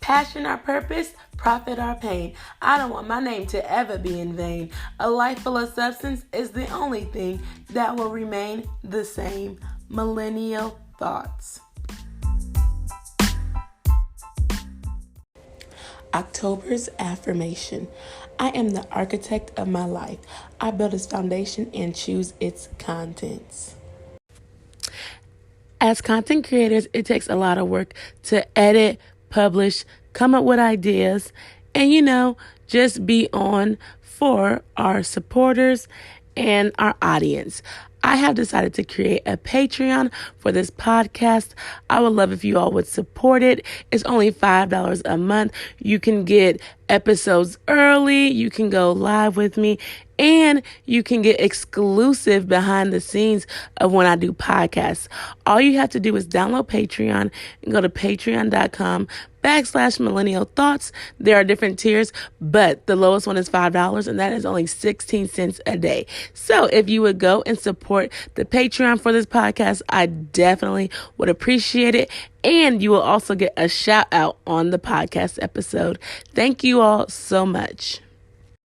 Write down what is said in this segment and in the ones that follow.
Passion our purpose, profit our pain. I don't want my name to ever be in vain. A life full of substance is the only thing that will remain the same. Millennial thoughts. October's affirmation. I am the architect of my life. I build its foundation and choose its contents. As content creators, it takes a lot of work to edit, publish, come up with ideas, and just be on for our supporters and our audience. I have decided to create a Patreon for this podcast. I would love if you all would support it. It's only $5 a month. You can get episodes early. You can go live with me. And you can get exclusive behind the scenes of when I do podcasts. All you have to do is download Patreon and go to patreon.com/millennial thoughts. There are different tiers, but the lowest one is $5, and that is only 16 cents a day. So if you would go and support the Patreon for this podcast, I definitely would appreciate it. And you will also get a shout out on the podcast episode. Thank you all so much.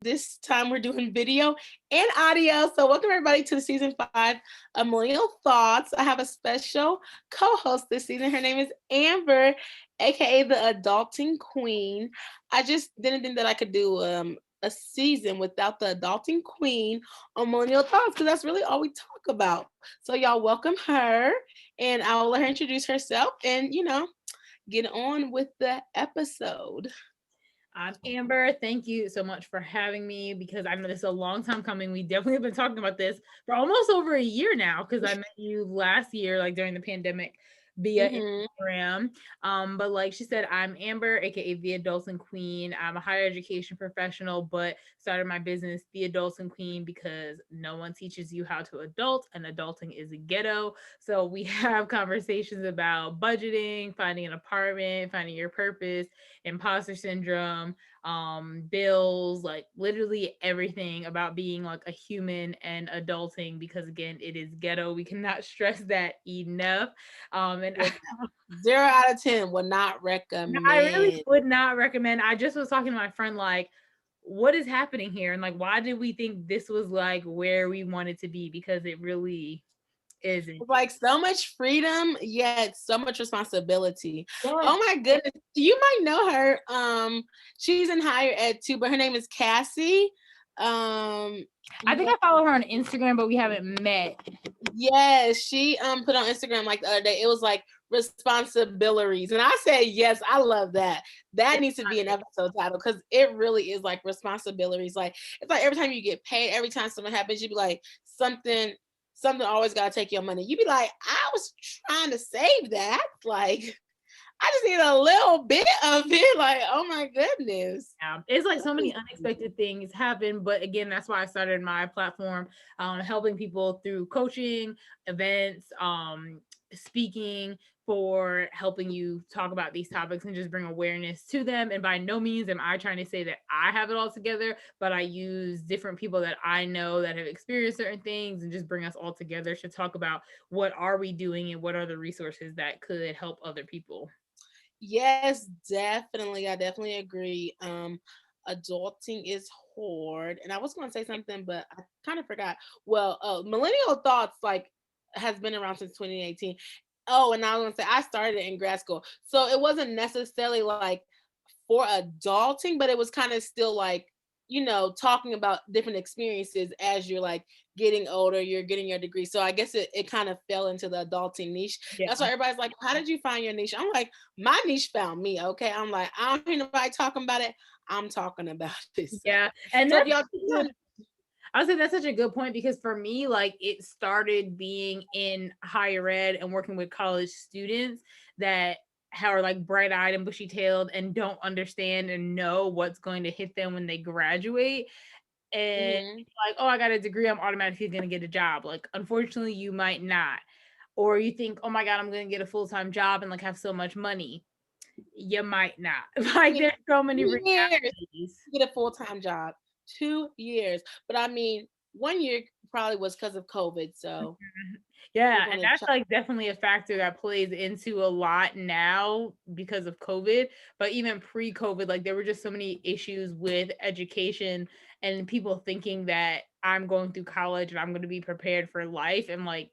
This time we're doing video and audio. So welcome everybody to season 5 of Millennial Thoughts. I have a special co-host this season. Her name is Amber, aka the Adulting Queen. I just didn't think that I could do a season without the Adulting Queen on Millennial Thoughts, because that's really all we talk about. So y'all welcome her, and I'll let her introduce herself and get on with the episode. I'm Amber. Thank you so much for having me, because I know this is a long time coming. We definitely have been talking about this for almost over a year now, because I met you last year, like during the pandemic, via Instagram. But like she said, I'm Amber, aka the Adulting Queen. I'm a higher education professional, but started my business, the Adulting Queen, because no one teaches you how to adult, and adulting is a ghetto. So we have conversations about budgeting, finding an apartment, finding your purpose, imposter syndrome, bills, like literally everything about being like a human and adulting, because again, it is ghetto. We cannot stress that enough. And 0 out of 10 would not recommend. I really would not recommend. I just was talking to my friend, like, what is happening here? And like, why did we think this was like where we wanted to be? Because it really isn't. Like so much freedom, yet so much responsibility. Yes. Oh my goodness. You might know her. She's in higher ed too, but her name is Cassie. I think I follow her on Instagram, but we haven't met. Yes, she put on Instagram like the other day. It was like responsibilities, and I said yes, I love that. That needs to be an episode title, because it really is like responsibilities. Like it's like every time you get paid, every time something happens, you'd be like, something always gotta take your money. You'd be like, I was trying to save that. Like I just need a little bit of it. Like, oh my goodness. Yeah, it's like so many unexpected things happen. But again, that's why I started my platform, helping people through coaching, events, speaking, for helping you talk about these topics and just bring awareness to them. And by no means am I trying to say that I have it all together, but I use different people that I know that have experienced certain things and just bring us all together to talk about what are we doing and what are the resources that could help other people. Yes, definitely. I definitely agree. Adulting is hard. And I was going to say something, but I kind of forgot. Well, Millennial Thoughts has been around since 2018. Oh, and I was going to say I started in grad school. So it wasn't necessarily like for adulting, but it was kind of still like, talking about different experiences as you're like getting older, you're getting your degree. So I guess it kind of fell into the adulting niche. Yeah. That's why everybody's like, how did you find your niche? I'm like, my niche found me. Okay. I'm like, I don't hear nobody talking about it. I'm talking about this. Yeah. And so I would say that's such a good point, because for me, like, it started being in higher ed and working with college students that are like bright-eyed and bushy-tailed and don't understand and know what's going to hit them when they graduate. And like, oh, I got a degree, I'm automatically going to get a job. Like, unfortunately, you might not. Or you think, oh my God, I'm going to get a full-time job and like have so much money. You might not. Like, there's so many realities. Get a full-time job. 2 years. But I mean, 1 year probably was because of COVID. So Yeah, we're and going to that's like definitely a factor that plays into a lot now because of COVID. But even pre-COVID, like there were just so many issues with education and people thinking that I'm going through college and I'm going to be prepared for life. And like,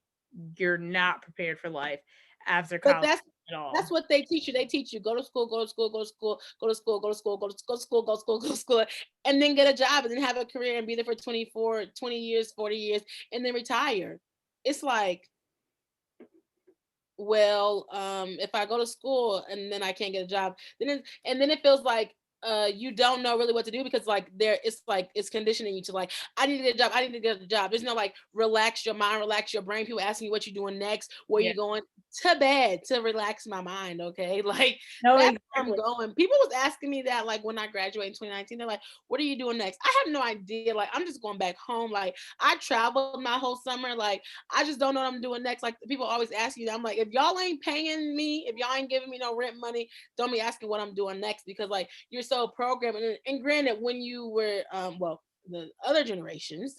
you're not prepared for life after But college at that's all. what they teach you. They teach you go to school, go to school, go to school, go to school, go to school, go to school, go to school, go to school, and then get a job and then have a career and be there for 24, 20 years, 40 years, and then retire. It's like, well, if I go to school and then I can't get a job, and then it feels like you don't know really what to do because like there it's like it's conditioning you to like I need to get a job, I need to get a job. There's no like relax your mind, relax your brain. People asking you what you're doing next, where Yeah. you going to bed to relax my mind. Okay, like No, that's where I'm exactly. going. People was asking me that like when I graduated in 2019. They're like, "What are you doing next?" I have no idea. Like I'm just going back home. Like I traveled my whole summer. Like I just don't know what I'm doing next. Like people always ask you. I'm like, if y'all ain't paying me, if y'all ain't giving me no rent money, don't be asking what I'm doing next because like you're so programmed. And granted, when you were well, the other generations,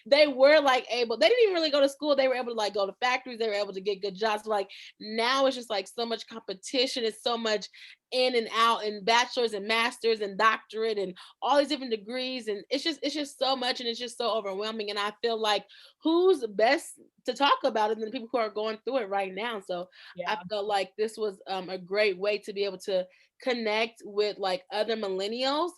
they were like able. They didn't even really go to school. They were able to like go to factories. They were able to get good jobs. Like now, it's just like so much competition. It's so much in and out and bachelors and masters and doctorate and all these different degrees and it's just so much and it's just so overwhelming and I feel like who's best to talk about it than the people who are going through it right now. So I Yeah. felt like this was a great way to be able to connect with like other millennials.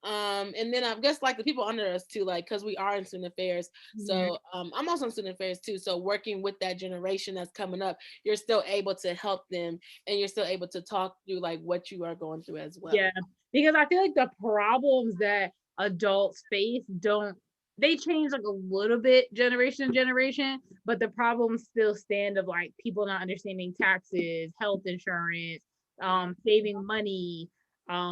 And then I guess like the people under us too, like because we are in student affairs. Mhm. So I'm also in student affairs too. So working with that generation that's coming up, you're still able to help them and you're still able to talk through like what you are going through as well. Yeah, because I feel like the problems that adults face don't they change like a little bit generation to generation, but the problems still stand of like people not understanding taxes, health insurance, saving money,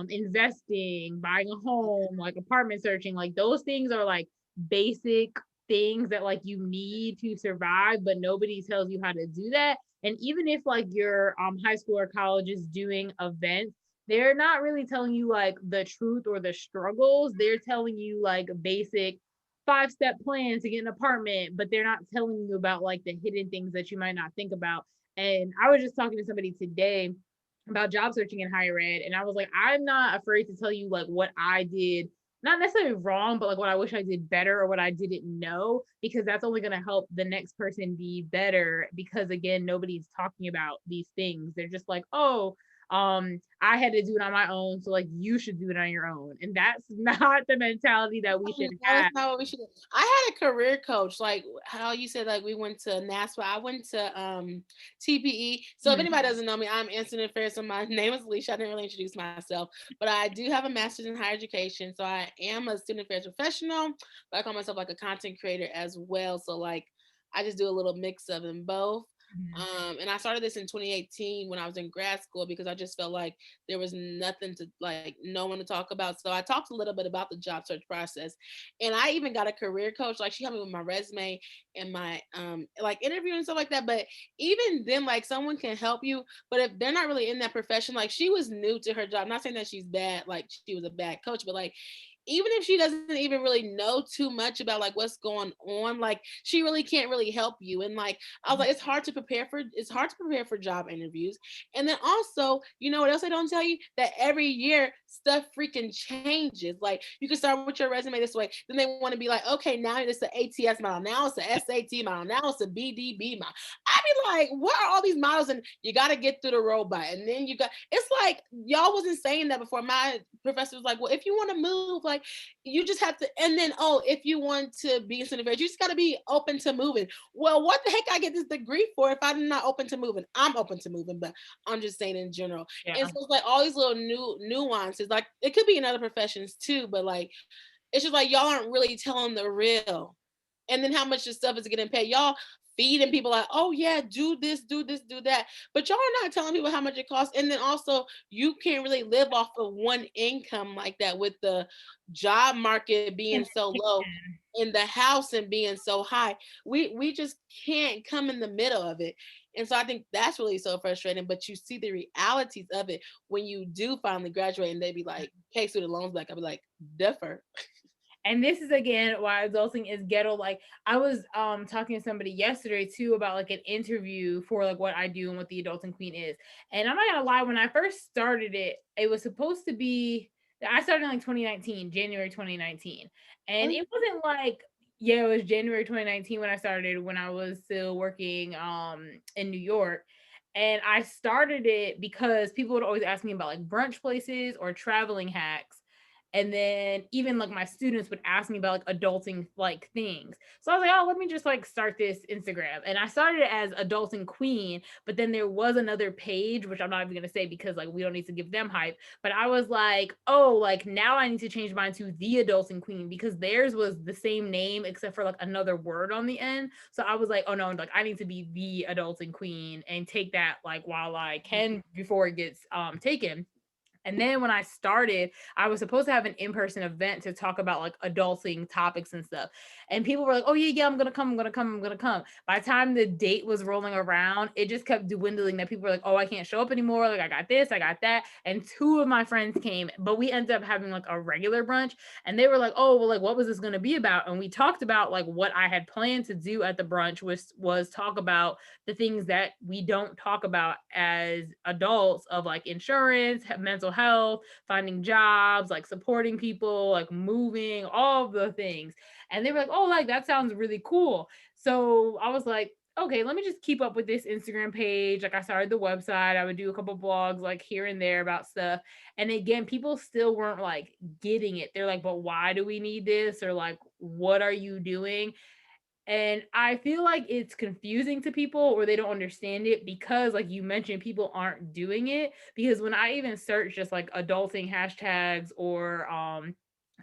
investing, buying a home, like apartment searching, like those things are like basic things that like you need to survive, but nobody tells you how to do that. And even if like your high school or college is doing events, they're not really telling you like the truth or the struggles. They're telling you like basic 5-step plans to get an apartment, but they're not telling you about like the hidden things that you might not think about. And I was just talking to somebody today about job searching in higher ed, and I was like, I'm not afraid to tell you like what I did, not necessarily wrong, but like what I wish I did better or what I didn't know, because that's only going to help the next person be better. Because again, nobody's talking about these things. They're just like, oh, I had to do it on my own, so like you should do it on your own. And that's not the mentality that we should No, that's have. not what we should. I had a career coach, like how you said, like we went to NASPA. I went to TPE. So if Mhm. anybody doesn't know me, I'm Incident Affairs. So my name is Alicia. I didn't really introduce myself, but I do have a master's in higher education. So I am a student affairs professional, but I call myself like a content creator as well. So like I just do a little mix of them both. Mhm. And I started this in 2018 when I was in grad school because I just felt like there was nothing to like, no one to talk about. So I talked a little bit about the job search process, and I even got a career coach. Like she helped me with my resume and my like interview and stuff like that. But even then, like someone can help you, but if they're not really in that profession, like she was new to her job. I'm not saying that she's bad, like she was a bad coach, but like even if she doesn't even really know too much about like what's going on, like she really can't really help you. And like I was like, it's hard to prepare for job interviews. And then also, you know what else I don't tell you? That every year stuff freaking changes. Like you can start with your resume this way, then they want to be like, okay, now it's the ATS model, now it's the SAT model, now it's the BDB model. I be like, what are all these models? And you got to get through the robot, and then you got. It's like y'all wasn't saying that before. My professor was like, well, if you want to move, like you just have to. And then if you want to be in student affairs, you just got to be open to moving. Well, what the heck I get this degree for if I'm not open to moving? I'm open to moving, but I'm just saying in general. And Yeah. so it's like all these little nuances. Like it could be in other professions too, but like it's just like y'all aren't really telling the real. And then how much the stuff is getting paid. Y'all feeding people like, oh yeah, do this, do this, do that. But y'all are not telling people how much it costs. And then also you can't really live off of one income like that with the job market being so low in the house and being so high. We just can't come in the middle of it. And so I think that's really so frustrating. But you see the realities of it when you do finally graduate and they be like, pay student loans back. I'll be like, differ. And this is again why adulting is ghetto. Like I was talking to somebody yesterday too about like an interview for like what I do and what the Adulting Queen is. And I'm not gonna lie, when I first started it, it was supposed to be I started in like 2019, January 2019. And it wasn't like yeah, it was January 2019 when I started when I was still working in New York. And I started it because people would always ask me about like brunch places or traveling hacks. And then even like my students would ask me about like adulting like things. So I was like, oh, let me just like start this Instagram. And I started it as Adulting Queen, but then there was another page, which I'm not even gonna say because like we don't need to give them hype. But I was like, oh, like now I need to change mine to the Adulting Queen because theirs was the same name except for like another word on the end. So I was like, oh no, like I need to be the Adulting Queen and take that like while I can before it gets taken. And then when I started, I was supposed to have an in-person event to talk about like adulting topics and stuff. And people were like, oh, yeah, I'm going to come. I'm going to come. I'm going to come. By the time the date was rolling around, it just kept dwindling that people were like, oh, I can't show up anymore. Like, I got this, I got that. And two of my friends came, but we ended up having like a regular brunch. And they were like, oh, well, like, what was this going to be about? And we talked about like what I had planned to do at the brunch was talk about the things that we don't talk about as adults of like insurance, mental health, finding jobs, like supporting people, like moving, all of the things. And they were like, oh, like that sounds really cool. So I was like, okay, let me just keep up with this Instagram page. Like I started the website. I would do a couple blogs like here and there about stuff. And again, people still weren't like getting it. They're like, but why do we need this? Or like, what are you doing? And I feel like it's confusing to people or they don't understand it because, like you mentioned, people aren't doing it. Because when I even search just like adulting hashtags or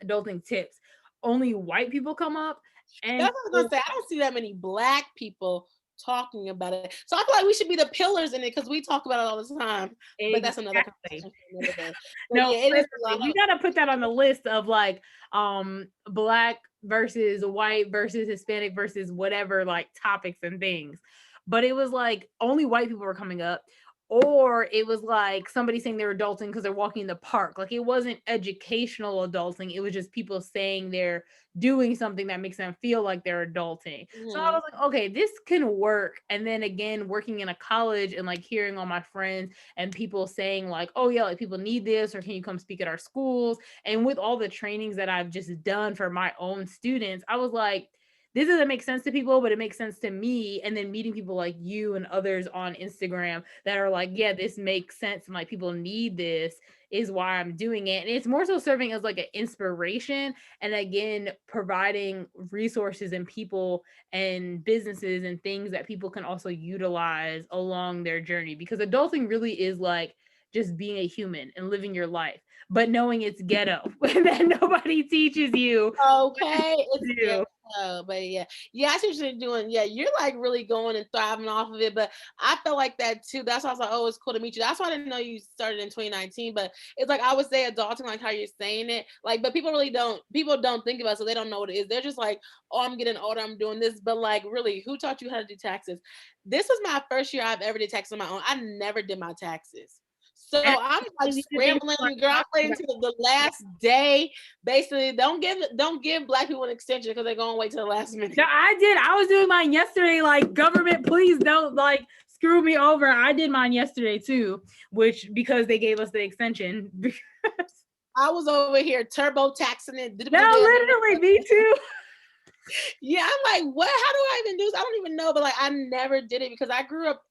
adulting tips, only white people come up. And That's what I was gonna say. I don't see that many Black people talking about it. So I feel like we should be the pillars in it because we talk about it all the time. But that's another exactly. conversation for another day. But No, yeah, it is a lot we of gotta put that on the list of like black versus white versus Hispanic versus whatever like topics and things. But it was like only white people were coming up, or it was like somebody saying they're adulting because they're walking in the park. Like it wasn't educational adulting, it was just people saying they're doing something that makes them feel like they're adulting. So I was like, okay, this can work. And then again, working in a college and like hearing all my friends and people saying like, oh yeah, like people need this, or can you come speak at our schools? And with all the trainings that I've just done for my own students, I was like, this doesn't make sense to people, but it makes sense to me. And then meeting people like you and others on Instagram that are like, yeah, this makes sense. And like people need this is why I'm doing it. And it's more so serving as like an inspiration. And again, providing resources and people and businesses and things that people can also utilize along their journey. Because adulting really is like just being a human and living your life, but knowing it's ghetto that nobody teaches you okay. It's to good. do. But yeah, I see what you're doing. Yeah, you're like really going and thriving off of it. But I felt like that too. That's why I was like, oh, it's cool to meet you. That's why I didn't know you started in 2019. But it's like I would say adulting, like how you're saying it. Like, but people really don't. People don't think about it, so they don't know what it is. They're just like, oh, I'm getting older. I'm doing this. But like, really, who taught you how to do taxes? This was my first year I've ever did taxes on my own. I never did my taxes. So And I'm like you did everything scrambling, like girl. I talking played about into the last day. Basically, don't give Black people an extension because they're gonna wait till the last minute. no, I did. I was doing mine yesterday. Like, government, please don't like screw me over. I did mine yesterday too, which because they gave us the extension. I was over here turbo taxing it. No, literally, me too. Yeah, I'm like, what? How do I even do this? I don't even know, but like, I never did it because I grew up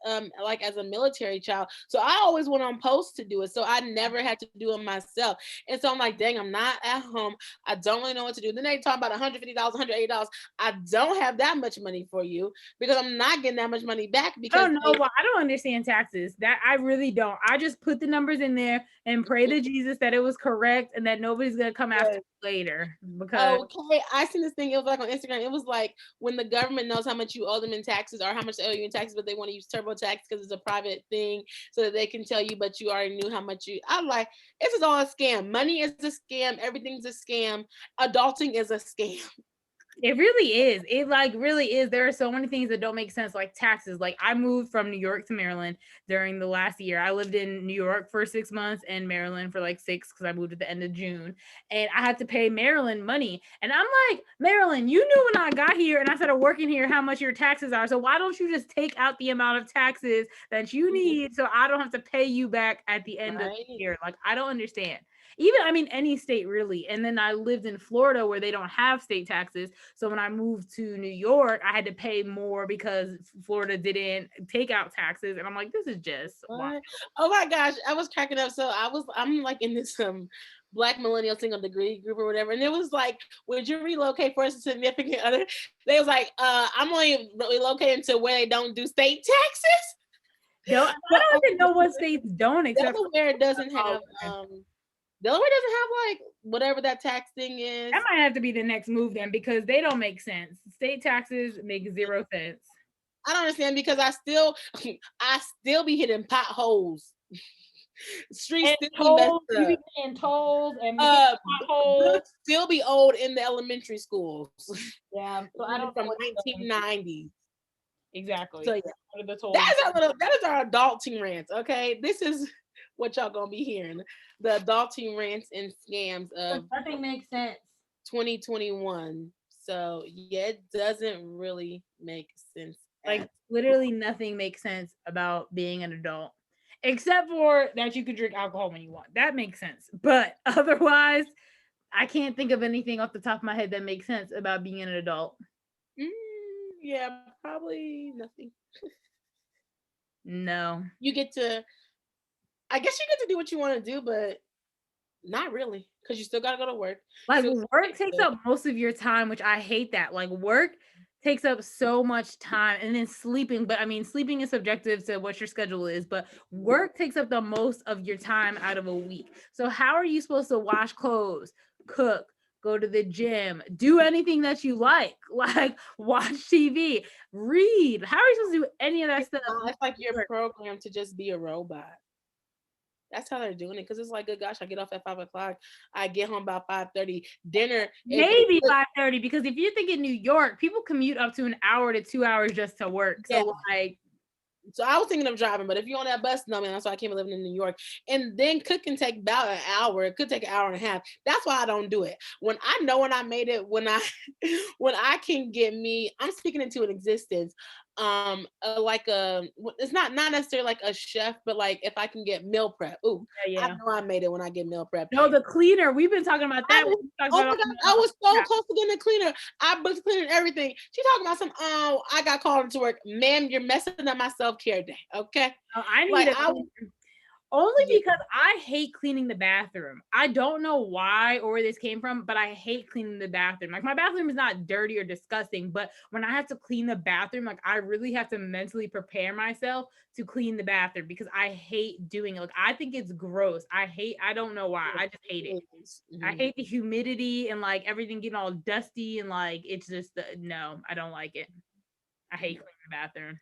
like as a military child, so I always went on post to do it. So I never had to do it myself, and so I'm like, dang, I'm not at home. I don't really know what to do. Then they talk about $150, $180. I don't have that much money for you because I'm not getting that much money back I because don't know. Well, I don't understand taxes. That I really don't. I just put the numbers in there and pray to Jesus that it was correct and that nobody's gonna come after me later because okay, I seen this thing. It was like on Instagram. It was like when the government knows how much you owe them in taxes or how much they owe you in taxes, but they want to use TurboTax because it's a private thing, so that they can tell you, but you already knew how much you. I'm like, this is all a scam. Money is a scam. Everything's a scam. Adulting is a scam. It really is. It like really is. There are so many things that don't make sense, like taxes. Like I moved from New York to Maryland during the last year. I lived in New York for 6 months and Maryland for like six because I moved at the end of June. And I had to pay Maryland money. And I'm like, Maryland, you knew when I got here and I started working here how much your taxes are. So why don't you just take out the amount of taxes that you need so I don't have to pay you back at the end of the Right. year? Like I don't understand. Even I mean any state really. And then I lived in Florida where they don't have state taxes. So when I moved to New York, I had to pay more because Florida didn't take out taxes. And I'm like, this is just wild. What? Oh my gosh, I was cracking up. So I'm like in this Black millennial single degree group or whatever, and it was like, would you relocate for a significant other? They was like, I'm only relocating to where they don't do state taxes. I don't even know what states don't except Delaware doesn't have Delaware doesn't have like whatever that tax thing is. that might have to be the next move then because they don't make sense. State taxes make zero sense. I don't understand because I still be hitting potholes. Streets And still be tolls, messed you up. be paying tolls and potholes. Books still be old in the elementary schools. Yeah, so I don't know From what 1990s. exactly. So yeah, What are the tolls? that is our adulting rants. Okay, this is what y'all gonna be hearing: the adulting rants and scams of Nothing makes sense. 2021. So yeah, it doesn't really make sense. Like literally nothing makes sense about being an adult. Except for that you could drink alcohol when you want. That makes sense. But otherwise, I can't think of anything off the top of my head that makes sense about being an adult. Yeah, probably nothing. No. You get to, I guess you get to do what you want to do, but not really, because you still gotta go to work. Like So work takes up most of your time, which I hate that. Like work takes up so much time and then sleeping, but I mean sleeping is subjective to what your schedule is, but work takes up the most of your time out of a week. So how are you supposed to wash clothes, cook, go to the gym, do anything that you like watch TV, read? How are you supposed to do any of that stuff? it's like you're programmed to just be a robot. That's how they're doing it. Because it's like, good gosh, I get off at 5 o'clock. I get home about 5:30. Dinner. Maybe 5:30, because if you think in New York, people commute up to an hour to 2 hours just to work. So like, so I was thinking of driving, but if you're on that bus, no man, that's why I came living in New York. And then cook can take about an hour. It could take an hour and a half. That's why I don't do it. When I know when I made it, when I can get me, I'm speaking into an existence. Like it's not necessarily like a chef, but like if I can get meal prep. Ooh, yeah. I know I made it when I get meal prep. No, the cleaner. We've been talking about that. Oh my god, I was so close to getting a cleaner. I booked cleaner and everything. She talking about some. Oh, I got called into work, ma'am. You're messing up my self-care day. Okay, I need only because I hate cleaning the bathroom. I don't know why or where this came from, but I hate cleaning the bathroom. Like my bathroom is not dirty or disgusting, but when I have to clean the bathroom, like I really have to mentally prepare myself to clean the bathroom because I hate doing it. Like I think it's gross. I don't know why. I just hate it. I hate the humidity and like everything getting all dusty and like it's just no, I don't like it. I hate cleaning the bathroom.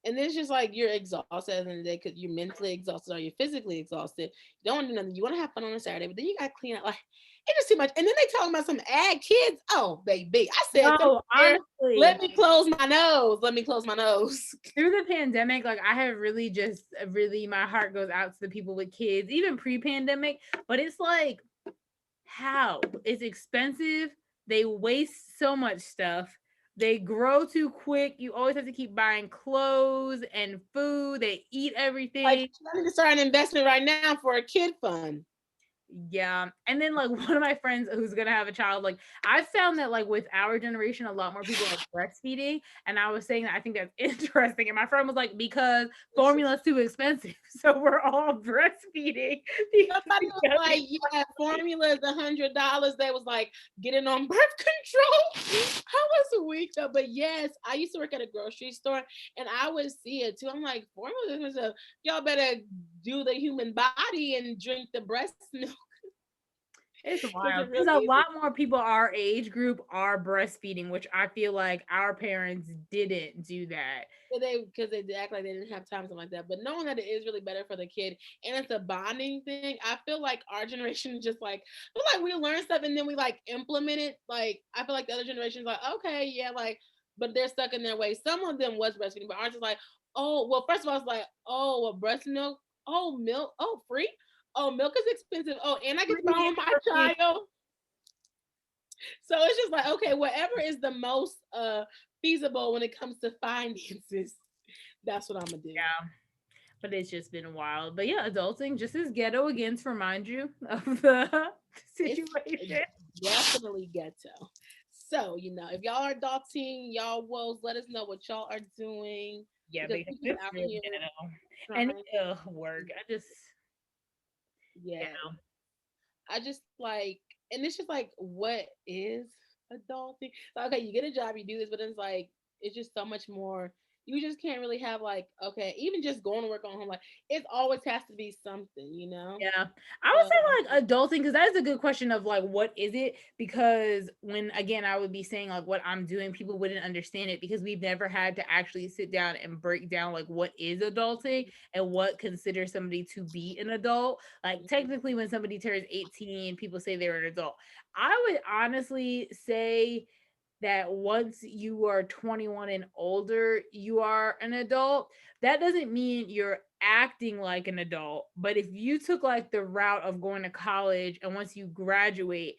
And it's just like you're exhausted at the end of the day because you're mentally exhausted or you're physically exhausted. You don't want to do nothing. You want to have fun on a Saturday, but then you got to clean up. Like it's just too much. And then they talking about some ad kids. Oh, baby. I said, no, honestly, let me close my nose. Let me close my nose. Through the pandemic, like I have really my heart goes out to the people with kids, even pre-pandemic. But it's like, how? It's expensive. They waste so much stuff. They grow too quick. You always have to keep buying clothes and food. They eat everything. Like, I need to start an investment right now for a kid fund. Yeah. And then like one of my friends who's gonna have a child, like I found that like with our generation, a lot more people are breastfeeding. And I was saying that I think that's interesting. And my friend was like, because formula's too expensive. So we're all breastfeeding. Somebody was like, yeah, formula is $100. They was like getting on birth control. I was weak though. But yes, I used to work at a grocery store and I would see it too. I'm like, formula is y'all better do the human body and drink the breast milk. It's Because wild it because really a is. lot more people our age group are breastfeeding, which I feel like our parents didn't do that. Because they act like they didn't have time, something like that. But knowing that it is really better for the kid and it's a bonding thing, I feel like our generation just like I feel like we learn stuff and then we like implement it. Like I feel like the other generation's like, okay, yeah, like, but they're stuck in their way. Some of them was breastfeeding, but ours is like, oh, well, first of all, it's like, oh, well, breast milk, oh, milk, oh, free, oh, milk is expensive, oh, and I get to buy on my child. So it's just like, okay, whatever is the most feasible when it comes to finances, that's what I'm gonna do. Yeah, but it's just been wild. But yeah, adulting just as ghetto again to remind you of the It's situation. definitely ghetto. So, if y'all are adulting, y'all woes, let us know what y'all are doing Yeah, because because people it's out real here ghetto. And trying. work. I just Yeah, ghetto. I just like, and it's just like, what is adulting? Like, okay, you get a job, you do this, but it's just so much more. You just can't really have like, okay, even just going to work on home, like it always has to be something. Yeah. I would So say like adulting because that is a good question of like what is it? Because when again I would be saying like what I'm doing, people wouldn't understand it because we've never had to actually sit down and break down like what is adulting and what considers somebody to be an adult. Like technically when somebody turns 18, people say they're an adult. I would honestly say that once you are 21 and older, you are an adult. That doesn't mean you're acting like an adult, but if you took like the route of going to college and once you graduate,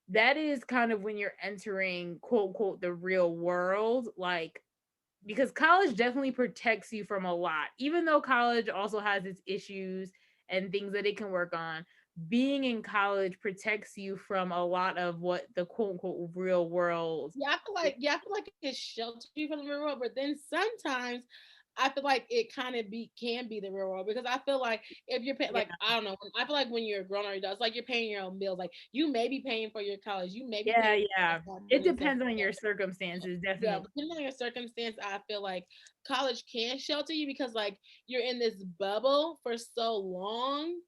that is kind of when you're entering quote unquote the real world. Like, because college definitely protects you from a lot, even though college also has its issues and things that it can work on. Being in college protects you from a lot of what the quote unquote real world. yeah, I feel like it shelters you from the real world, but then sometimes I feel like it kind of can be the real world because I feel like if you're paying, Yeah, like I don't know, I feel like when you're a grown adult, it's like you're paying your own bills. Like you may be paying for your college, you may be yeah, paying yeah. for It money and stuff depends on like your that. circumstances, Yeah, definitely. depending on your circumstance, I feel like college can shelter you because like you're in this bubble for so long,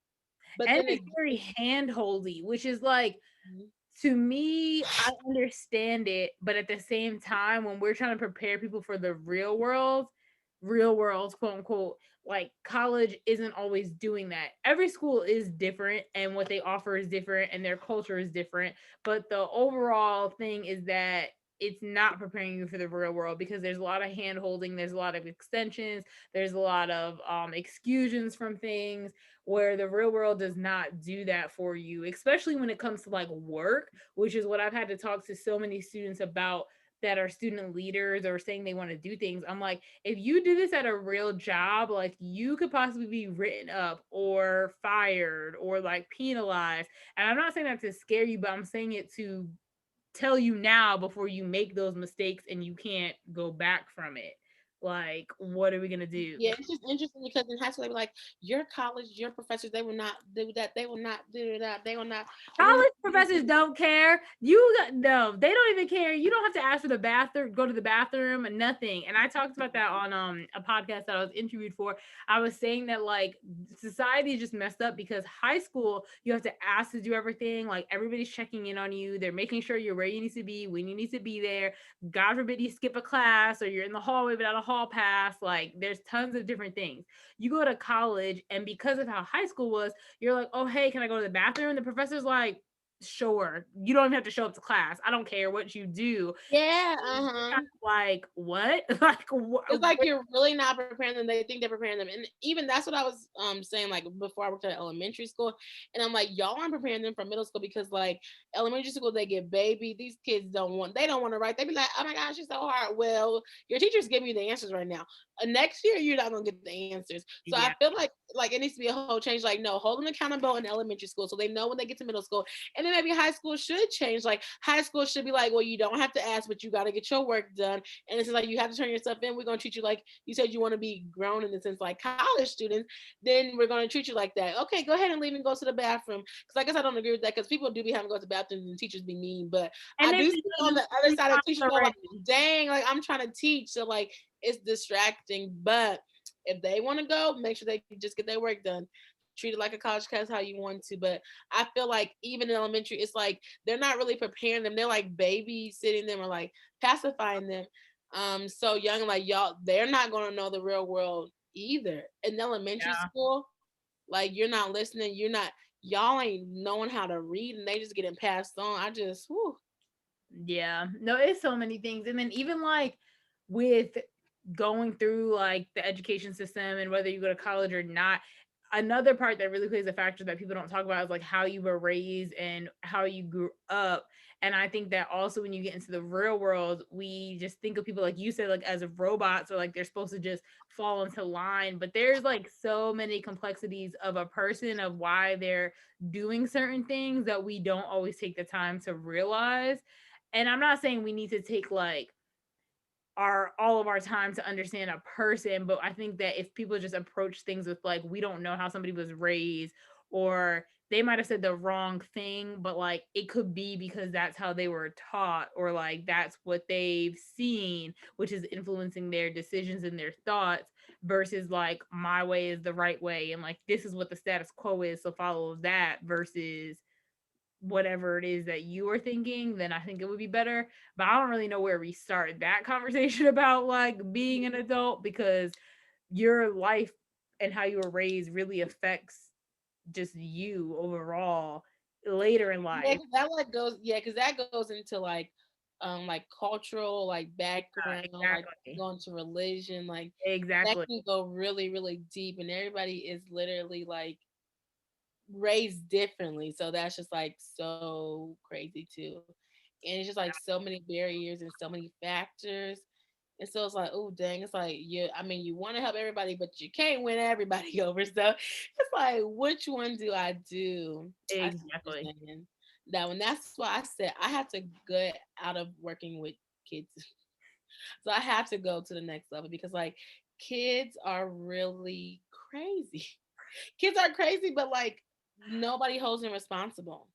but And then it's again, very handholdy, which is like mhm, to me, I understand it, but at the same time, when we're trying to prepare people for the real world, quote unquote, like college isn't always doing that. Every school is different and what they offer is different and their culture is different. But the overall thing is that it's not preparing you for the real world because there's a lot of hand holding, there's a lot of extensions, there's a lot of exclusions from things where the real world does not do that for you, especially when it comes to like work, which is what I've had to talk to so many students about that are student leaders or saying they want to do things. I'm like, if you do this at a real job, like you could possibly be written up or fired or like penalized. And I'm not saying that to scare you, but I'm saying it to tell you now before you make those mistakes and you can't go back from it. Like, what are we gonna do? yeah, it's just interesting because in high school they were like, your college, your professors, they will not do that, they will not do that, they will not. And then College professors don't care. You got no, they don't even care. You don't have to ask for the bathroom, go to the bathroom, and nothing. And I talked about that on a podcast that I was interviewed for. I was saying that like society is just messed up because high school you have to ask to do everything. Like everybody's checking in on you. They're making sure you're where you need to be when you need to be there. God forbid you skip a class or you're in the hallway without a hall pass. Like there's tons of different things. You go to college, and because of how high school was, you're like, oh, hey, can I go to the bathroom? The professor's like, sure. You don't even have to show up to class. I don't care what you do. yeah, Kind of like, what? Like, what? it's like you're really not preparing them. They think they're preparing them, and even that's what I was saying. Like before, I worked at elementary school, and I'm like, y'all aren't preparing them for middle school because like elementary school, they get baby. These kids they don't want to write. They be like, oh my gosh, it's so hard. Well, your teachers give you the answers right now. Next year, you're not gonna get the answers. So I Yeah. feel like it needs to be a whole change. Like no, hold them accountable in elementary school so they know when they get to middle school, and then maybe high school should change. Like high school should be like, well, you don't have to ask, but you got to get your work done, and it's like you have to turn yourself in. We're gonna treat you like you said you want to be grown in the sense like college students. Then we're gonna treat you like that. Okay, go ahead and leave and go to the bathroom. Because I guess I don't agree with that because people do be having to go to the bathroom and teachers be mean. But And I they do see on the other side of teachers go like, already. dang, like I'm trying to teach, so like it's distracting. But if they want to go, make sure they just get their work done. treat it like a college class how you want to. But I feel like even in elementary, it's like they're not really preparing them. They're like babysitting them or like pacifying them. So young, like y'all, they're not gonna know the real world either. In elementary Yeah. school, like you're not listening, y'all ain't knowing how to read, and they just getting passed on. I just, whew. Yeah. No, it's so many things. And then even like with going through like the education system and whether you go to college or not, another part that really plays a factor that people don't talk about is like how you were raised and how you grew up. And I think that also when you get into the real world, we just think of people like you said, like as robots or like they're supposed to just fall into line. But there's like so many complexities of a person of why they're doing certain things that we don't always take the time to realize. And I'm not saying we need to take like our all of our time to understand a person, but I think that if people just approach things with like we don't know how somebody was raised, or they might have said the wrong thing, but like it could be because that's how they were taught, or like that's what they've seen, which is influencing their decisions and their thoughts, versus like my way is the right way and like this is what the status quo is, so follow that, versus whatever it is that you are thinking, then I think it would be better. But I don't really know where we start that conversation about like being an adult, because your life and how you were raised really affects just you overall later in Yeah, life. 'cause that like goes, yeah, because that goes into like cultural like background, like Exactly. going to religion, like that Exactly. can go really, really deep, and everybody is literally like raised differently. So that's just like so crazy too. And it's just like so many barriers and so many factors. And so it's like, oh dang, it's like I mean, you want to help everybody, but you can't win everybody over. So it's like, which one do I do? I see what Exactly. you're saying. That one, that's why I said I have to get out of working with kids. So I have to go to the next level because like kids are really crazy. Kids are crazy, but like nobody holds them responsible.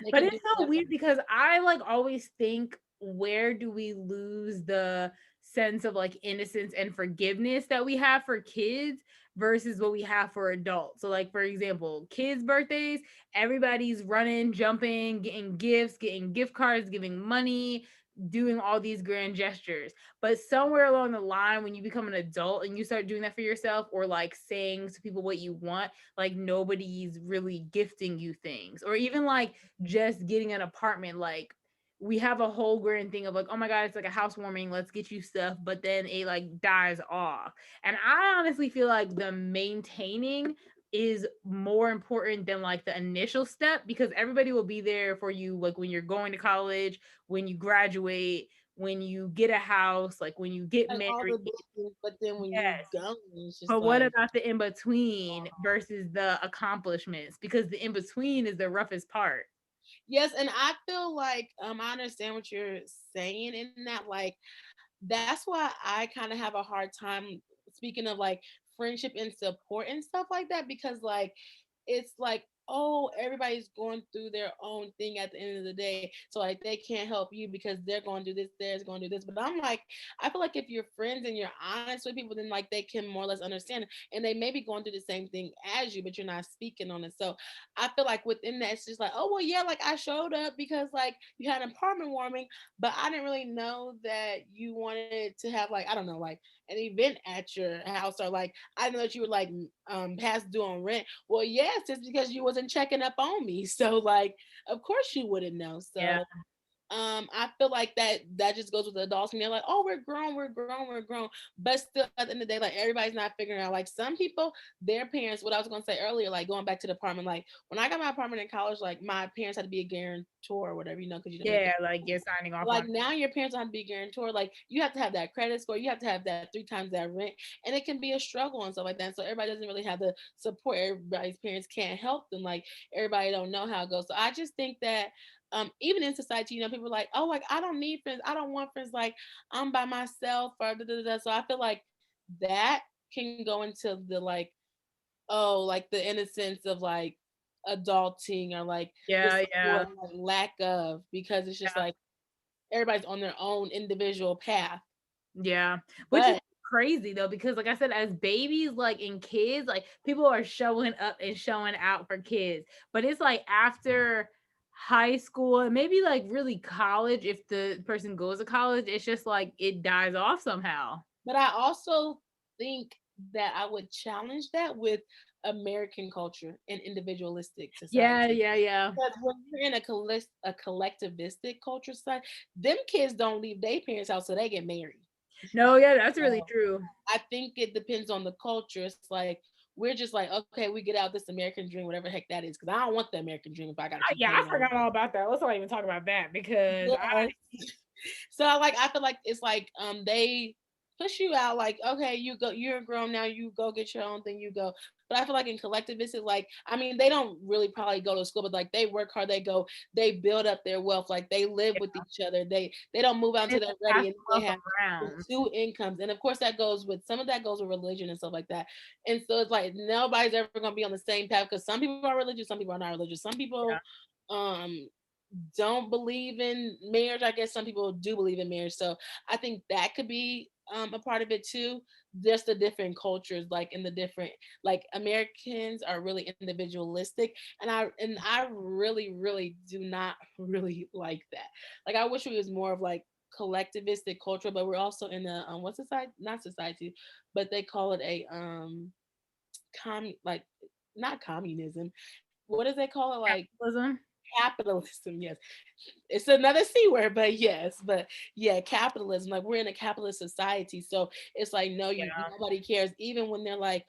They But can it's do so whatever. weird because I like always think, where do we lose the sense of like innocence and forgiveness that we have for kids versus what we have for adults? So like for example, kids' birthdays, everybody's running, jumping, getting gifts, getting gift cards, giving money, doing all these grand gestures. But somewhere along the line when you become an adult and you start doing that for yourself, or like saying to people what you want, like nobody's really gifting you things, or even like just getting an apartment. Like we have a whole grand thing of like, oh my god, it's like a housewarming, let's get you stuff, but then it like dies off. And I honestly feel like the maintaining is more important than like the initial step, because everybody will be there for you like when you're going to college, when you graduate, when you get a house, like when you get Like married. all the business, but then when you Yes. go, it's just But what like, about the in between versus the accomplishments? Because the in between is the roughest part. yes, and I feel like I understand what you're saying in that. Like that's why I kind of have a hard time speaking of like friendship and support and stuff like that, because like it's like, oh, everybody's going through their own thing at the end of the day, so like they can't help you because they're going to do this, they're going to do this. But I'm like, I feel like if you're friends and you're honest with people, then like they can more or less understand, and they may be going through the same thing as you, but you're not speaking on it. So I feel like within that, it's just like, oh well, yeah, like I showed up because like you had an apartment warming, but I didn't really know that you wanted to have like, I don't know, like an event at your house, or like I didn't know that you were like past due on rent. Well, yes, it's because you wasn't checking up on me. So like, of course you wouldn't know. Yeah. So I feel like that just goes with the adults, and they're like, oh, we're grown, we're grown, we're grown. But still at the end of the day, like everybody's not figuring out. Like some people, their parents, what I was gonna say earlier, like going back to the apartment, like when I got my apartment in college, like my parents had to be a guarantor or whatever, because you know your Yeah, parents. like you're signing off Like on. now your parents don't have to be a guarantor. Like you have to have that credit score, you have to have that 3 times that rent, and it can be a struggle and stuff like that. So everybody doesn't really have the support. Everybody's parents can't help them. Like everybody don't know how it goes. So I just think that even in society, people are like, oh, like I don't need friends, I don't want friends, like I'm by myself or da, da, da, da. So I feel like that can go into the like, oh, like the innocence of like adulting, or like the Yeah, yeah, support, like lack of, because it's just yeah, like everybody's on their own individual path. yeah. Which is But crazy though, because like I said, as babies, like in kids, like people are showing up and showing out for kids. But it's like after high school and maybe like really college, if the person goes to college, it's just like it dies off somehow. But I also think that I would challenge that with American culture and individualistic Yeah, society. yeah, yeah. Because when you're in a collectivistic culture side, them kids don't leave their parents' house so they get married. No, yeah, that's really So true. I think it depends on the culture. It's like we're just like, okay, we get out this American dream, whatever the heck that is, because I don't want the American dream if I gotta keep Yeah, I paying all forgot all about that. Let's not even talk about that because I that. So I feel like it's like they push you out like, okay, you go, you're grown now, you go get your own thing, you go. But I feel like in collectivists, it's like, I mean, they don't really probably go to school, but like they work hard, they go, they build up their wealth, like they live with each other, they don't move out and until they're pass ready, and them they up have the around. two incomes. And of course that goes with some of that goes with religion and stuff like that. And so it's like nobody's ever gonna be on the same path because some people are religious, some people are not religious, some Yeah, people um don't believe in marriage. I guess some people do believe in marriage. So I think that could be a part of it too. Just the different cultures, like in the different, like Americans are really individualistic, and I really, really do not really like that. Like I wish we was more of like collectivistic culture, but we're also in a what's society? Not society, but they call it a like not communism. What does they call it? Like capitalism. capitalism. Yes, it's another C word, but yes, but yeah, capitalism. Like we're in a capitalist society, so it's like no, you Yeah, nobody cares. Even when they're like,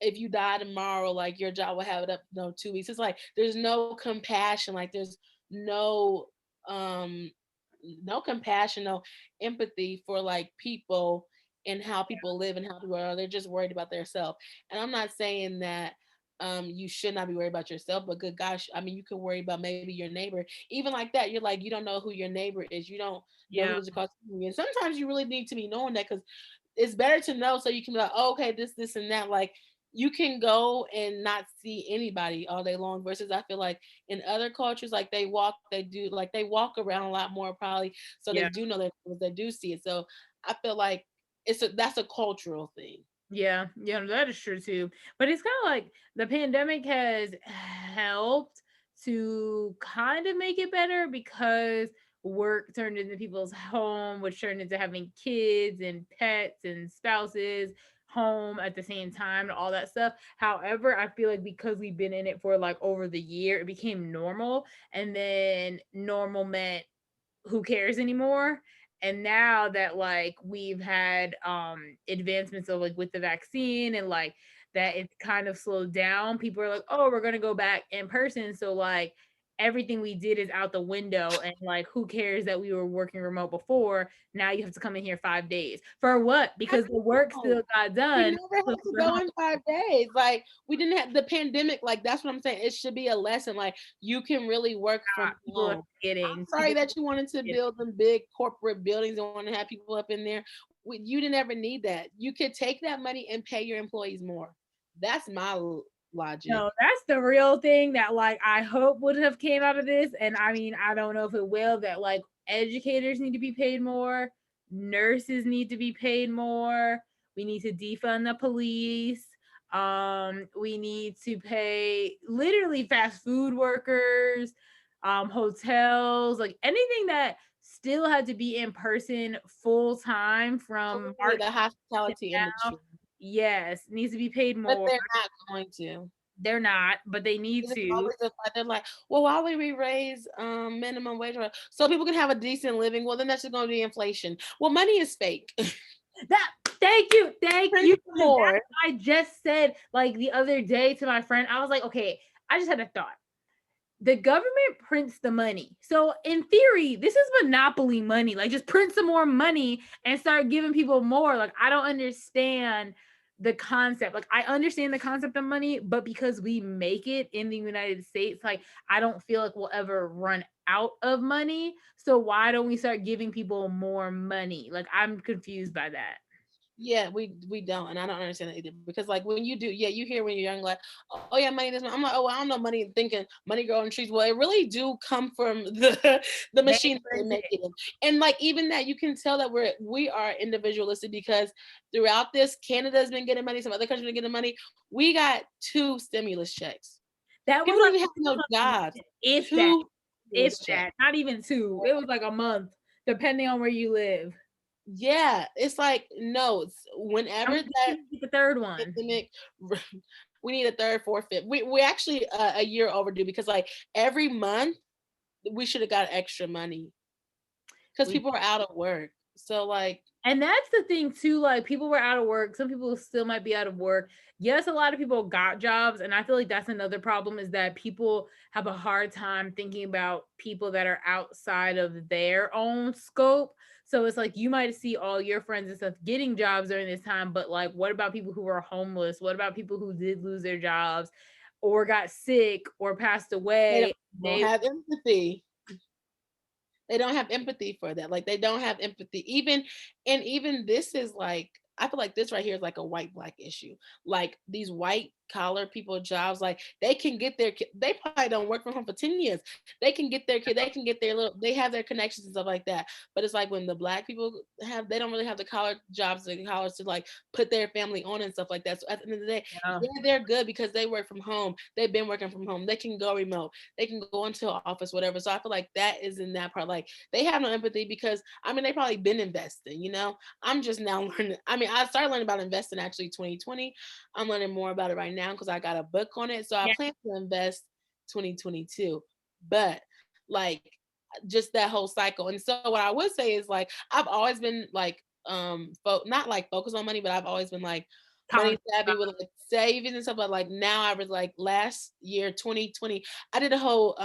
if you die tomorrow, like your job will have it up no 2 weeks. It's like there's no compassion. Like there's no um no compassion, no empathy for like people and how people live and how people are. They're just worried about themselves. And I'm not saying that you should not be worried about yourself, but good gosh, I mean, you could worry about maybe your neighbor. Even like that, you're like, you don't know who your neighbor is. You don't know who yeah, lives across from you. And sometimes you really need to be knowing that because it's better to know so you can be like, oh, okay, this, and that. Like you can go and not see anybody all day long versus I feel like in other cultures, like they do, like they walk around a lot more probably. So they yeah. do know that they do see it. So I feel like that's a cultural thing. Yeah, yeah, that is true too. But it's kind of like the pandemic has helped to kind of make it better because work turned into people's home, which turned into having kids and pets and spouses home at the same time and all that stuff. However, I feel like because we've been in it for like over the year, it became normal. And then normal meant who cares anymore. And now that like we've had advancements of like with the vaccine and like that it's kind of slowed down, people are like, oh, we're gonna go back in person, so like everything we did is out the window, and like who cares that we were working remote before? Now you have to come in here 5 days for what? I because the work know. still got We done. never had to go in 5 days. Like we didn't have the pandemic. Like that's what I'm saying. It should be a lesson. Like you can really work from People are home. getting I'm sorry people that you wanted to are build them big corporate buildings and want to have people up in there. You didn't ever need that. You could take that money and pay your employees more. That's my logic. No, that's the real thing that like I hope would have came out of this. And I mean, I don't know if it will, that like educators need to be paid more, nurses need to be paid more, we need to defund the police. We need to pay literally fast food workers, hotels, like anything that still had to be in person full time from Really, March the to hospitality now. industry, Yes, needs to be paid but more. they're not going to. They're not, but they need It's to. always a fight. They're like, well, why would we raise minimum wage so people can have a decent living? Well, then that's just going to be inflation. Well, money is fake. That thank Print you. That's more. what I just said like the other day to my friend. I was like, okay, I just had a thought. The government prints the money. So in theory, this is monopoly money. Like just print some more money and start giving people more. Like I don't understand the concept. Like I understand the concept of money, but because we make it in the United States, like I don't feel like we'll ever run out of money. So why don't we start giving people more money? Like I'm confused by that. Yeah, we don't, and I don't understand that either. Because like when you do, yeah, you hear when you're young, like, oh yeah, money this. I'm like, oh, well, I don't know money. Thinking money grow on trees. Well, it really do come from the They machine that they print make it. it in, and like even that, you can tell that we are individualistic because throughout this, Canada's been getting money, some other countries been getting money. We got two stimulus checks. That was People don't like even have no a month, jobs. if that, Two if stimulus checks. that, not even two. It was like a month, depending on where you live. Yeah, it's like no, it's I'm whenever that gonna get the third one. pandemic, we need a third, fourth, fifth. We actually a year overdue because like every month we should have got extra money because We people are out of work. So like, And that's the thing too. Like people were out of work. Some people still might be out of work. Yes, a lot of people got jobs, and I feel like that's another problem is that people have a hard time thinking about people that are outside of their own scope. So it's like you might see all your friends and stuff getting jobs during this time, but like, what about people who are homeless? What about people who did lose their jobs, or got sick, or passed they away? don't They have empathy. They don't have empathy for that. Like they don't have empathy. Even this is like I feel like this right here is like a white black issue. Like these white collar people jobs, like they can get their they probably don't work from home for 10 years. They can get their kid, they can get their little they have their connections and stuff like that. But it's like when the black people have they don't really have the collar jobs, the collars to like put their family on and stuff like that. So at the end of the day, uh, yeah, they're good because they work from home. They've been working from home. They can go remote. They can go into an office, whatever. So I feel like that is in that part. Like they have no empathy because I mean they probably been investing, you know. I'm just now learning. I mean, I started learning about investing actually 2020. I'm learning more about it right now because I got a book on it. So I yeah, plan to invest 2022. But like just that whole cycle. And so what I would say is like I've always been like not like focused on money, but I've always been like money conscious savvy about with like savings and stuff. But like now I was like last year 2020, I did a whole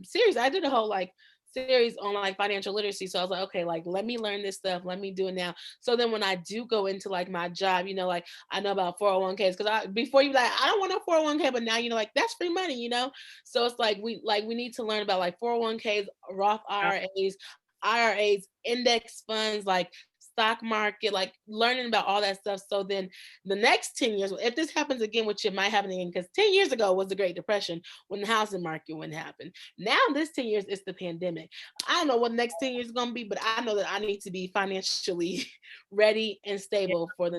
series. I did a whole like series on like financial literacy. So I was like, okay, like let me learn this stuff. Let me do it now. So then when I do go into like my job, you know, like I know about 401ks because I before you like, I don't want no 401k, but now you know, like that's free money, you know. So it's like we need to learn about like 401ks, Roth IRAs, index funds, like stock market, like learning about all that stuff. So then the next 10 years, if this happens again, which it might happen again, because 10 years ago was the Great Depression when the housing market wouldn't happen. Now this 10 years is the pandemic. I don't know what the next 10 years is going to be, but I know that I need to be financially ready and yeah, stable for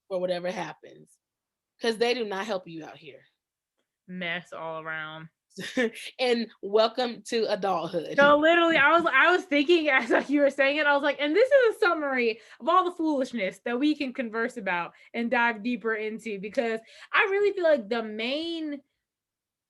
whatever happens. Because they do not help you out here. mess all around. And welcome to adulthood. No, literally, I was thinking as like you were saying it, I was like, and this is a summary of all the foolishness that we can converse about and dive deeper into because I really feel like the main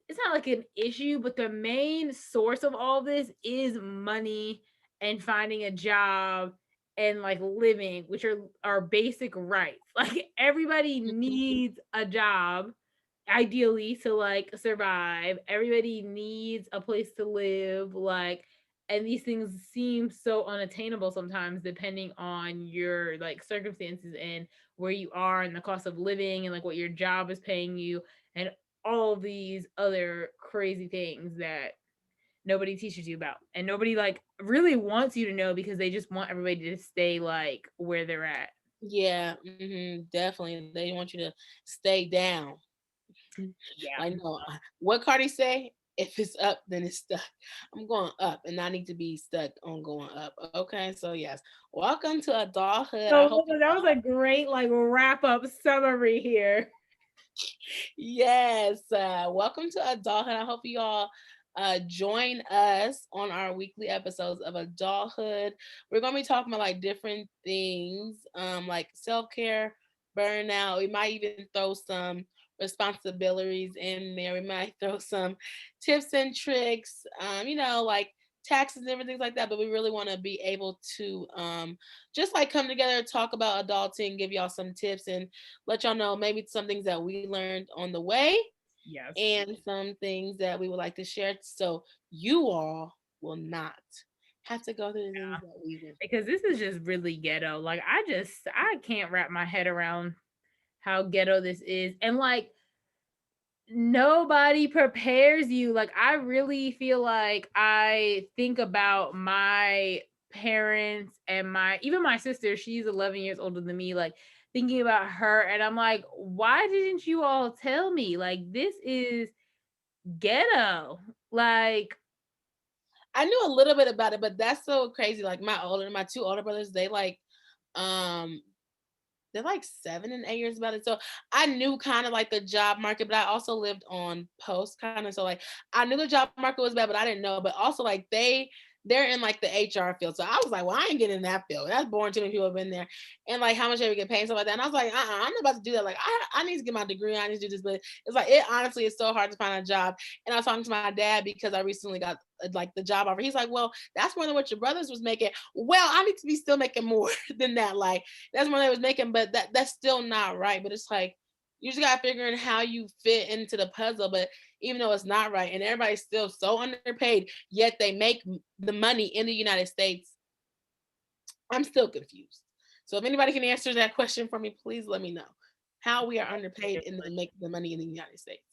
it's not like an issue, but the main source of all this is money and finding a job and like living, which are basic rights. Like everybody needs a job ideally to like survive. Everybody needs a place to live, like, and these things seem so unattainable sometimes depending on your like circumstances and where you are and the cost of living and like what your job is paying you and all these other crazy things that nobody teaches you about and nobody like really wants you to know because they just want everybody to stay like where they're at. Yeah, definitely. They want you to stay down. Yeah. Like, no, what Cardi say? If it's up, then it's stuck. I'm going up, and I need to be stuck on going up. Okay, so yes, welcome to adulthood. I So hope that was a great like wrap up summary here. yes, welcome to adulthood. I hope you all join us on our weekly episodes of adulthood. We're gonna be talking about like different things, like self care, burnout. We might even throw some responsibilities in there. We might throw some tips and tricks, like taxes and everything like that. But we really want to be able to just like come together, talk about adulting, give y'all some tips and let y'all know maybe some things that we learned on the way Yes. and some things that we would like to share so you all will not have to go through the things that we went Because this is just really ghetto. Like I can't wrap my head around how ghetto this is. And like nobody prepares you. Like I really feel like I think about my parents and my even my sister, she's 11 years older than me. Like thinking about her, and I'm like, why didn't you all tell me? Like, this is ghetto. Like, I knew a little bit about it, but that's so crazy. Like my two older brothers, um they're like 7 and 8 years about it. So I knew kind of like the job market, but I also lived on post kind of. So like I knew the job market was bad, but I didn't know. But also like they're in like the HR field. So I was like, well, I ain't getting in that field. That's boring. Too many people have been there. And like how much they would get paid and stuff like that. And I was like, I'm not about to do that. Like I need to get my degree. I need to do this. But it's like it honestly is so hard to find a job. And I was talking to my dad because I recently got like the job offer. He's like, well, that's more than what your brothers was making. Well, I need to be still making more than that. Like that's more than I was making, but that's still not right. But it's like you just gotta figure in how you fit into the puzzle. But even though it's not right, and everybody's still so underpaid, yet they make the money in the United States, I'm still confused. So if anybody can answer that question for me, please let me know how we are underpaid and then make the money in the United States.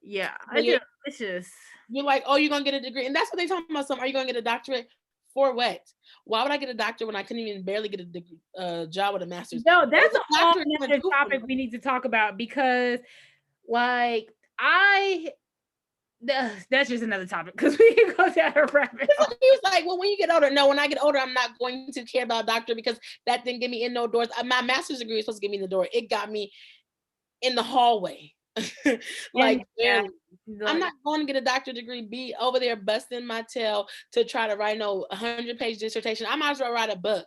yeah, But it's just, you're like, oh, you're gonna get a degree, and that's what they talking about. Some, are you gonna get a doctorate for what? Why would I get a doctor when I couldn't even barely get a degree, job with a master's? no, What is that's a a whole doctor gonna other do for topic me? we need to talk about, because like that's just another topic, because we can go down a rabbit hole. He was like, well, when you get older, no, when I get older, I'm not going to care about a doctor because that didn't get me in no doors. My master's degree was supposed to get me in the door. It got me in the hallway. And Like yeah, barely. I'm not going to get a doctorate degree, be over there busting my tail to try to write no 100-page dissertation. I might as well write a book.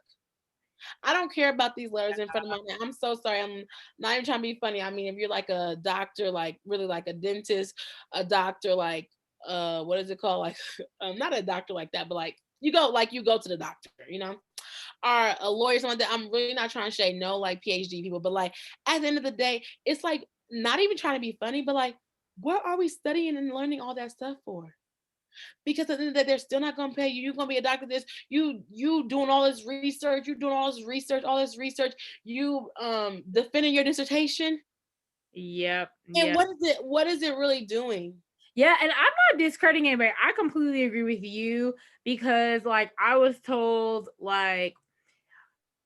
I don't care about these letters in front of my name. I'm so sorry. I'm not even trying to be funny. I mean, if you're like a doctor, like really like a dentist, a doctor, like what is it called? Like not a doctor like that, but you go to the doctor, or a lawyer, something like that. I'm really not trying to say no, like PhD people, but like at the end of the day, it's like not even trying to be funny, but like, what are we studying and learning all that stuff for? Because at the end of the day, they're still not gonna pay you. You're gonna be a doctor. You doing all this research, you doing all this research, you defending your dissertation. yep, And yep. what is it really doing? Yeah, and I'm not discrediting anybody. I completely agree with you, because like I was told, like,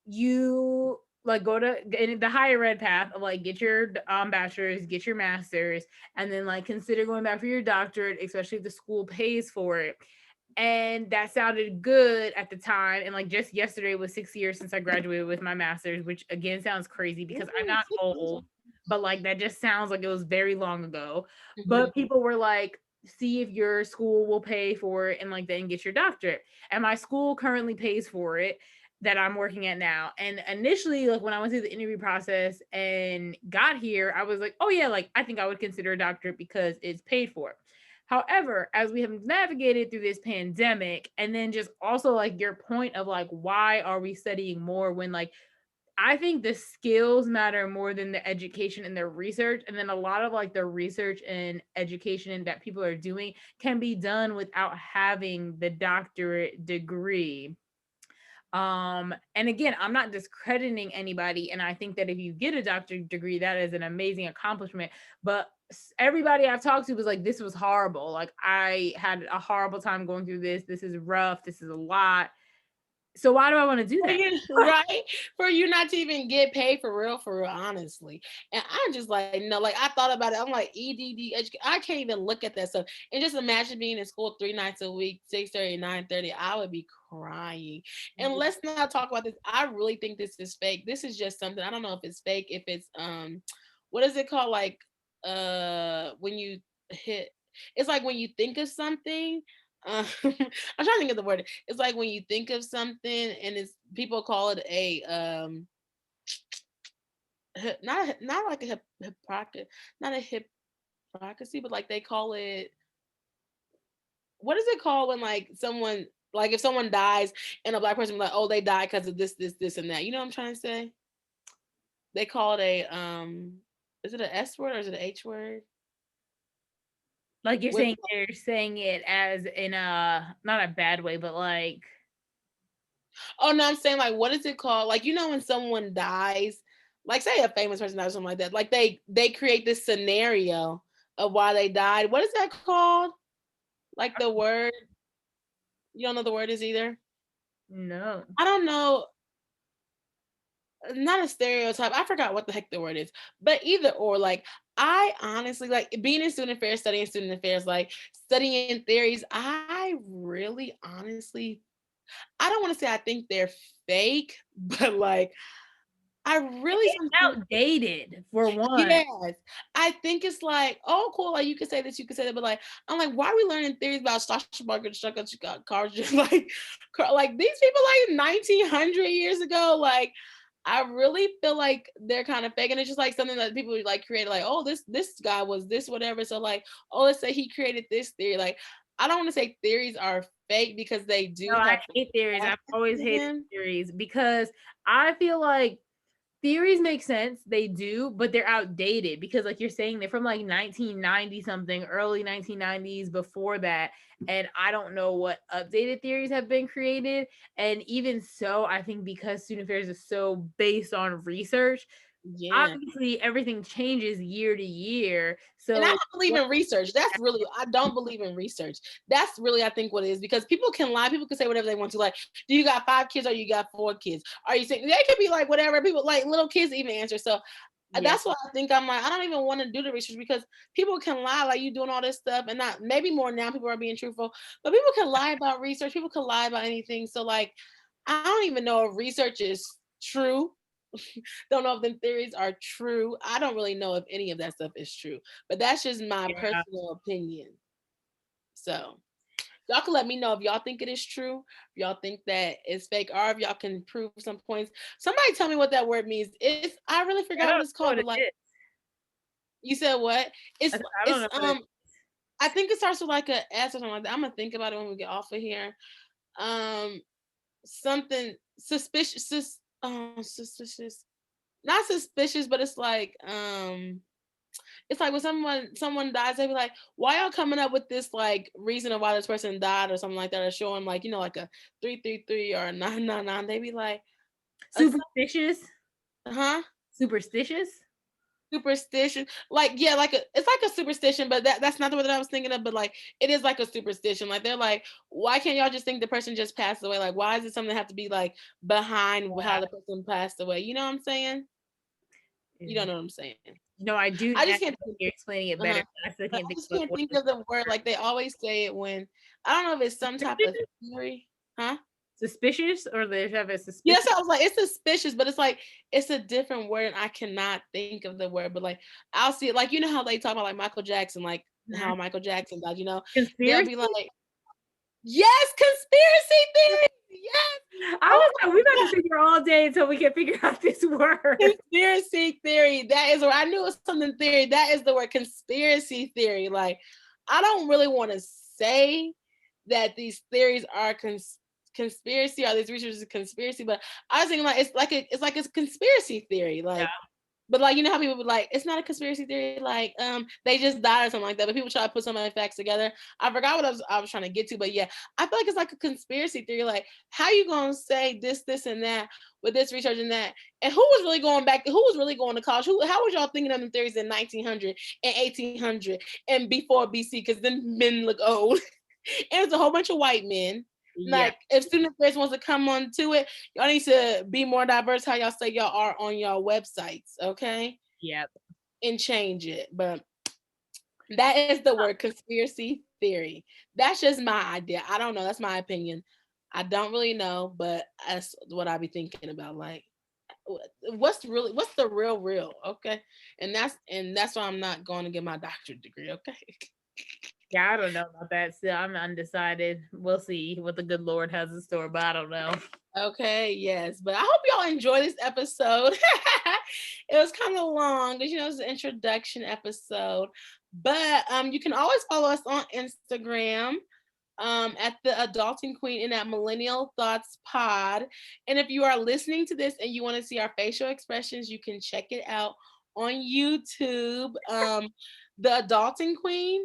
you like go to in the higher ed path of like get your bachelor's, get your master's, and then like consider going back for your doctorate, especially if the school pays for it. And that sounded good at the time. And like just yesterday was 6 years since I graduated with my master's, which again sounds crazy because I'm Ooh, not 6 years. old, but like that just sounds like it was very long ago. Mhm. But people were like, see if your school will pay for it and like then get your doctorate. And my school currently pays for it, that I'm working at now. And initially, like when I went through the interview process and got here, I was like, oh yeah, like I think I would consider a doctorate because it's paid for. However, as we have navigated through this pandemic, and then just also like your point of like, why are we studying more when like I think the skills matter more than the education and the research. And then a lot of like the research and education that people are doing can be done without having the doctorate degree. And again, I'm not discrediting anybody, and I think that if you get a doctorate degree, that is an amazing accomplishment. But everybody I've talked to was like, this was horrible, like I had a horrible time going through this is rough, this is a lot, so why do I want to do For that? you, right? For you not to even get paid for real, honestly. And I'm just like, no, like I thought about it. I'm like, EDD, I can't even look at that stuff. And just imagine being in school 3 nights a week, 6:30, 9:30. I would be crying. And let's not talk about this. I really think this is fake. This is just something. I don't know if it's fake, if it's what is it called? Like when you hit, it's like when you think of something. I'm trying to think of the word. It's like when you think of something and it's people call it a not like a hypocrisy, not a hypocrisy, but like they call it, what is it called when like someone, like if someone dies and a black person be like, oh, they died because of this and that. You know what I'm trying to say? They call it a is it an S word or is it an H word? Like you're With saying, they're saying it as in a not a bad way, but like, oh no, I'm saying like what is it called? Like when someone dies, like say a famous person dies or something like that, like they create this scenario of why they died. What is that called? Like the word, you don't know the word is either? no. I don't know. not a stereotype. I forgot what the heck the word is, but either or, like, I honestly like being in student affairs, studying student affairs, like studying theories. I really honestly, I don't want to say I think they're fake, but like, I really sometimes, Outdated for one. yes, I think it's like, oh, cool. Like you can say this, you can say that, but like, I'm like, why are we learning theories about Strasbourg, cars? Just like these people like 1900 years ago. Like, I really feel like they're kind of fake, and it's just like something that people like created. Like, oh, this guy was this whatever. So like, oh, let's say he created this theory. Like, I don't want to say theories are fake because they do No, I have hate theories. I've always to hated them. theories because I feel like theories make sense. They do, but they're outdated because, like you're saying, they're from like 1990 something, early 1990s, before that. And I don't know what updated theories have been created. And even so, I think because student affairs is so based on research, Yeah. obviously everything changes year to year. And I So, don't believe in research. That's really, I don't believe in research. That's really, I think, what it is, because people can lie. People can say whatever they want to. Like, do you got 5 kids or you got 4 kids? Are you saying they could be like whatever? People like little kids even answer. So yeah. that's why I think I'm like, I don't even want to do the research because people can lie, like you doing all this stuff, and not maybe more now people are being truthful, but people can lie about research. People can lie about anything. So like, I don't even know if research is true. Don't know if them theories are true. I don't really know if any of that stuff is true, but that's just my Yeah. personal opinion. So y'all can let me know if y'all think it is true, if y'all think that it's fake, or if y'all can prove some points. Somebody tell me what that word means. It's, I really I forgot don't what it's know called, what but it like, is. you said what? I don't know what it is. I think it starts with like a S or something like that. I'm gonna think about it when we get off of here. Um Something suspicious, suspicious. Not suspicious, but it's like when someone dies, they be like, why y'all coming up with this like reason of why this person died or something like that, or showing like, like a 333 or a 999. They be like, Superstitious. huh? Superstitious. Superstition, like, yeah, like it's like a superstition, but that's not the word that I was thinking of, but like it is like a superstition. Like they're like, why can't y'all just think the person just passed away? Like, why is it something that have to be like behind how the person passed away? You know what I'm saying? You don't know what I'm saying. No, I do I now. just can't think, You're explaining it better. uh-huh. I still But can't I think just of can't what think it of the word. Like they always say it when, I don't know if it's some type of is. theory, huh? Suspicious, or they have a Yes, suspicious. I was like, it's suspicious, but it's like it's a different word. And I cannot think of the word, but like I'll see it. Like, you know how they talk about like Michael Jackson, like how Michael Jackson died. They'll Conspiracy. be like, yes, conspiracy theory. Yes. I Oh was like, we my about to God. sit here all day until we can figure out this word. Conspiracy theory. That is what I knew it was something theory. That is the word, conspiracy theory. Like, I don't really want to say that these theories are conspiracy or these research is conspiracy, but I was thinking like it's like a conspiracy theory. Yeah. Like, but like, you know how people be like, it's not a conspiracy theory, like they just died or something like that. But people try to put some of the facts together. I forgot what I was trying to get to, but yeah, I feel like it's like a conspiracy theory. Like, how you gonna say this, and that with this research and that? And who was really going back? Who was really going to college? How was y'all thinking of the theories in 1900 and 1800 and before BC? Because then men look old. And it's a whole bunch of white men. Yeah. Like, if student affairs wants to come on to it, y'all need to be more diverse how y'all say y'all are on y'all websites, okay? Yep. And change it. But that is the word, conspiracy theory. That's just my idea. I don't know. That's my opinion. I don't really know, but that's what I be thinking about. Like, what's the real, okay? And that's why I'm not going to get my doctorate degree, okay? Yeah, I don't know about that. Still, I'm undecided. We'll see what the good Lord has in store, but I don't know. Okay, yes, but I hope y'all enjoy this episode. It was kind of long because it's an introduction episode. But you can always follow us on Instagram at the Adulting Queen and at Millennial Thoughts Pod. And if you are listening to this and you want to see our facial expressions, you can check it out on YouTube. The Adulting Queen.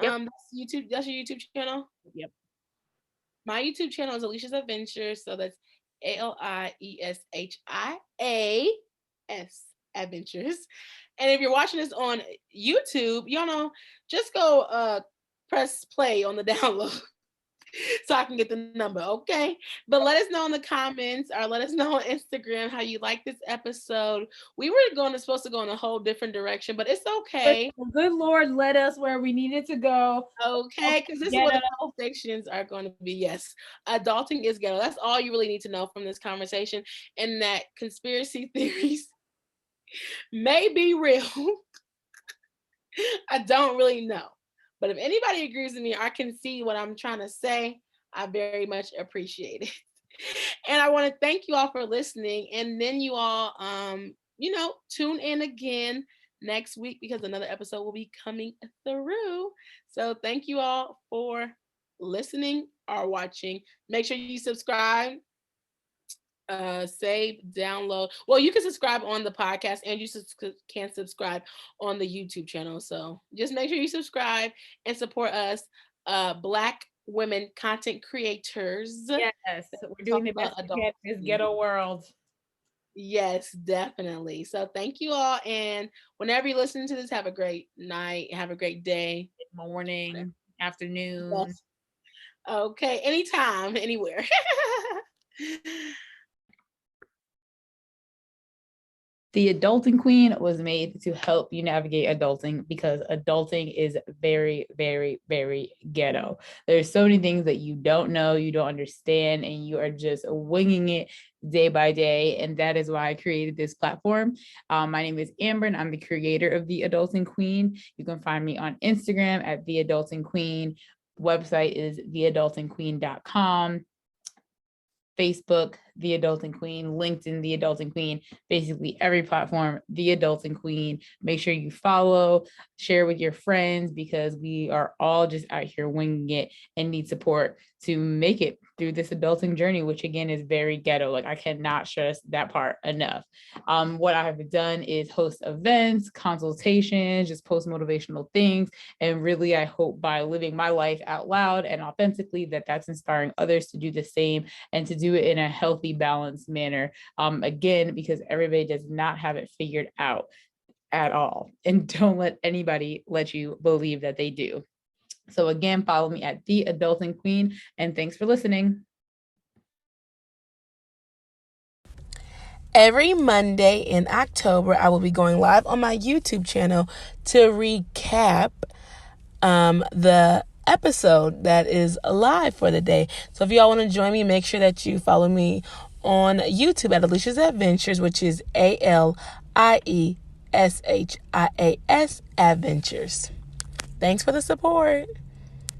Yep. That's YouTube. That's your YouTube channel. Yep. My YouTube channel is Alieshia's Adventures. So that's ALIESHIAS Adventures. And if you're watching this on YouTube, just go press play on the download. so I can get the number, okay? But let us know in the comments or let us know on Instagram how you like this episode. We were supposed to go in a whole different direction, but it's okay. Good Lord led us where we needed to go. Okay, because this is what the conversations are going to be. Yes, adulting is ghetto. That's all you really need to know from this conversation, and that conspiracy theories may be real. I don't really know. But if anybody agrees with me or can see what I'm trying to say, I very much appreciate it. And I want to thank you all for listening. And then you all, tune in again next week because another episode will be coming through. So thank you all for listening or watching. Make sure you subscribe, save, download. Well, you can subscribe on the podcast and you can subscribe on the YouTube channel. So just make sure you subscribe and support us, Black women content creators. Yes, we're doing the best in this ghetto world. Yes, definitely. So thank you all. And whenever you listen to this, have a great night. Have a great day. Morning, afternoon. Yes. Okay. Anytime, anywhere. The Adulting Queen was made to help you navigate adulting because adulting is very, very, very ghetto. There's so many things that you don't know, you don't understand, and you are just winging it day by day. And that is why I created this platform. My name is Amber, and I'm the creator of The Adulting Queen. You can find me on Instagram at The Adulting Queen. Website is theadultingqueen.com. Facebook, The Adulting Queen, LinkedIn, The Adulting Queen, basically every platform, The Adulting Queen. Make sure you follow, share with your friends because we are all just out here winging it and need support to make it through this adulting journey, which again is very ghetto. Like I cannot stress that part enough. What I have done is host events, consultations, just post motivational things. And really, I hope by living my life out loud and authentically that's inspiring others to do the same and to do it in a healthy, balanced manner. Again, because everybody does not have it figured out at all. And don't let anybody let you believe that they do. So again, follow me at The Adulting Queen, and thanks for listening. Every Monday in October, I will be going live on my YouTube channel to recap the episode that is live for the day. So if y'all want to join me, make sure that you follow me on YouTube at Alieshia's Adventures, which is ALIESHIAS Adventures. Thanks for the support.